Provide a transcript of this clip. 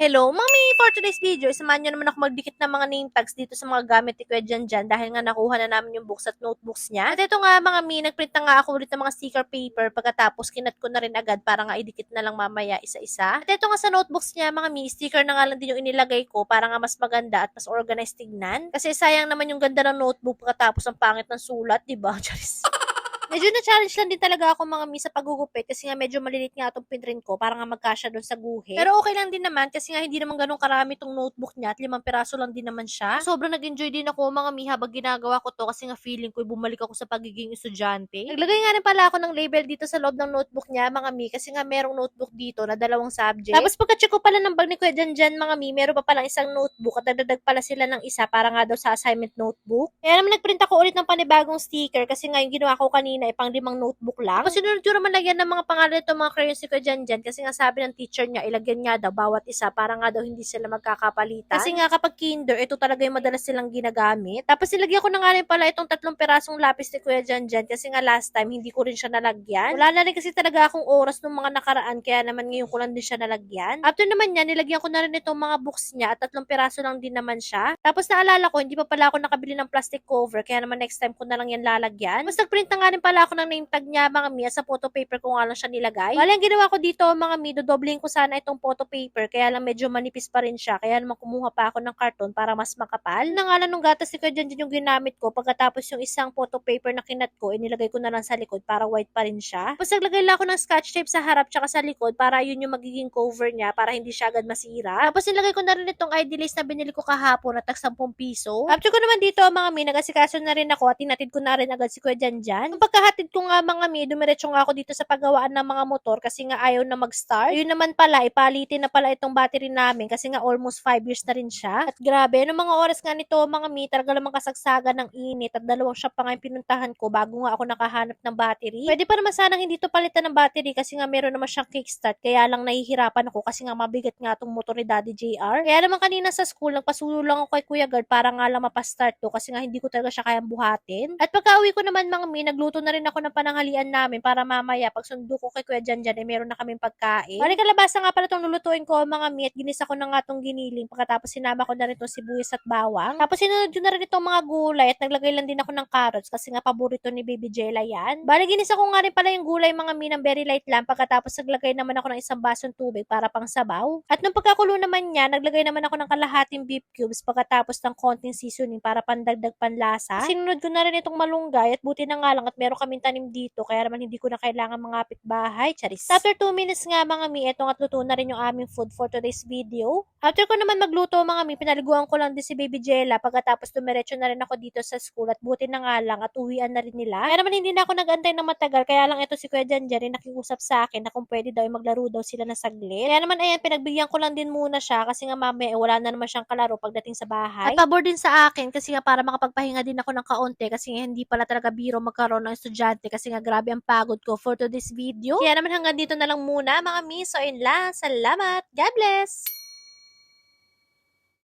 Hello, mami! For today's video, samahan nyo naman ako magdikit ng mga name tags dito sa mga gamit ni Kuya Janjan dahil nga nakuha na namin yung books at notebooks niya. At ito nga mga mi, nagprint na nga ako ulit ng mga sticker paper pagkatapos kinat ko na rin agad para nga idikit na lang mamaya isa-isa. At ito nga sa notebooks niya mga mi, sticker na nga lang din yung inilagay ko para nga mas maganda at mas organized tignan. Kasi sayang naman yung ganda ng notebook pagkatapos ang pangit ng sulat, diba? Charis. Medyo na-challenge lang din talaga ako mga mi sa paggugupit kasi nga medyo malilit nga itong pinrint ko para nga magkasya doon sa guhit. Pero okay lang din naman kasi nga hindi naman ganun karami itong notebook niya at 5 piraso lang din naman siya. Sobrang nag-enjoy din ako mga mi habang ginagawa ko to kasi nga feeling ko bumalik ako sa pagiging estudyante. Naglagay nga rin pala ako ng label dito sa loob ng notebook niya mga mi kasi nga merong notebook dito na 2 subject. Tapos pagka-check ko pala ng bag ni Kuya Janjan mga mi, meron pa palang isang notebook at nagdagdag pala sila ng isa para nga daw sa assignment notebook. Kaya naman nagprint ako ulit ng panibagong sticker kasi nga yung ginawa ko kanina ay pang 5 notebook lang. Tapos sinunod ko naman lagyan ng mga pangalan nito mga crayons ni Kuya Janjan kasi nga sabi ng teacher niya ilagyan nga daw bawat isa para nga daw hindi sila magkakapalitan. Kasi nga kapag kinder, ito talaga yung madalas silang ginagamit. Tapos nilagyan ko na nga rin pala itong 3 pirasong lapis ni Kuya Janjan kasi nga last time hindi ko rin siya nalagyan. Wala na rin kasi talaga akong oras nung mga nakaraan kaya naman ngayon ko lang din siya nalagyan. After naman niya, nilagyan ko na rin itong mga books niya at 3 piraso lang din naman siya. Tapos naalala ko, hindi pa pala ako nakabili ng plastic cover kaya naman next time ko na lang yan lalagyan. Tapos nagprint na nga rin pala ako ng name tag niya mga mi sa photo paper ko nga lang siya nilagay. Wala, ang ginawa ko dito mga mi, dodobling ko sana itong photo paper kaya lang medyo manipis pa rin siya kaya naman kumuha pa ako ng karton para mas makapal. Na nga lang nung gatas ni Kuya Janjan yung ginamit ko pagkatapos yung isang photo paper na kinat ko inilagay ko na lang sa likod para white pa rin siya. Tapos naglagay lang ako ng scotch tape sa harap tsaka sa likod para yun yung magiging cover niya para hindi siya agad masira. Tapos nilagay ko na rin itong ID list na binili ko kahapon at 10 piso. After ko naman dito mga mi, nag-asikaso na rin ako at tinatid ko na rin agad si Kuya Janjan. Yung pagkahatid ko nga mga mi, dumiretso nga ako dito sa paggawaan ng mga motor kasi nga ayaw na mag-start. Yun naman pala, ipalitin na pala itong battery namin kasi nga almost 5 years na rin siya. At grabe, anong mga oras nga nito mga mi, talaga namang kasagsagan ng init at 2 shop pa nga yung pinuntahan ko bago nga ako nakahanap ng battery. Pwede pa naman sanang hindi to palitan ng battery kasi nga meron naman siyang kickstart kaya lang nahihirapan ako kasi nga mabigat nga tong motor ni Daddy JR. Kaya naman kanina sa school, nagpasulo lang ako kay Kuya Guard para nga lang mapastart to kasi nga hindi ko talaga siya kayang buhatin. At pagka uwi ko naman mga mi, nagluto na rin ako ng pananghalian namin para mamaya pag sundo ko kay Kuya Janjan ay meron na kaming pagkain. Bali kalabasa nga pala itong lulutuin ko mga mi at ginisa ko na nga itong giniling pagkatapos sinama ko na rin itong sibuyas at bawang. Tapos sinunod ko na rin itong mga gulay at naglagay lang din ako ng carrots kasi nga paborito ni Baby Jella yan. Bali ginisa ko nga rin pala yung gulay mga mi ng very light lang pagkatapos naglagay naman ako ng isang basong tubig para pang sabaw. At nung pagkakulo naman niya, naglagay naman ako ng kalahating beef cubes pagkatapos ng konting seasoning para pandagdag panlasa. Sinunod ko na rin itong malunggay at buti na nga lang at meron kaming tanim dito kaya naman hindi ko na kailangan mangapit bahay. Charis. After 2 minutes nga mga mi, etong at luto na rin yung aming food for today's video. After ko naman magluto mga mi, pinaliguan ko lang din si Baby Jella pagkatapos dumiretso na rin ako dito sa school at buti na nga lang at uwian na rin nila. Kaya naman hindi na ako nag-antay ng matagal kaya lang ito si Kuya Janjan rin nakiusap sa akin na kung pwede daw maglaro daw sila na saglit. Kaya naman ayan, pinagbigyan ko lang din muna siya kasi nga mamaya wala na naman siyang kalaro pagdating sa bahay. At pabor din sa akin kasi nga para makapagpahinga din ako ng kaunti kasi nga hindi pala talaga biro magkaroon ng estudyante kasi nga grabe ang pagod ko for today's video. Kaya naman hanggang dito na lang muna mga mi. So, yun lang. Salamat. God bless!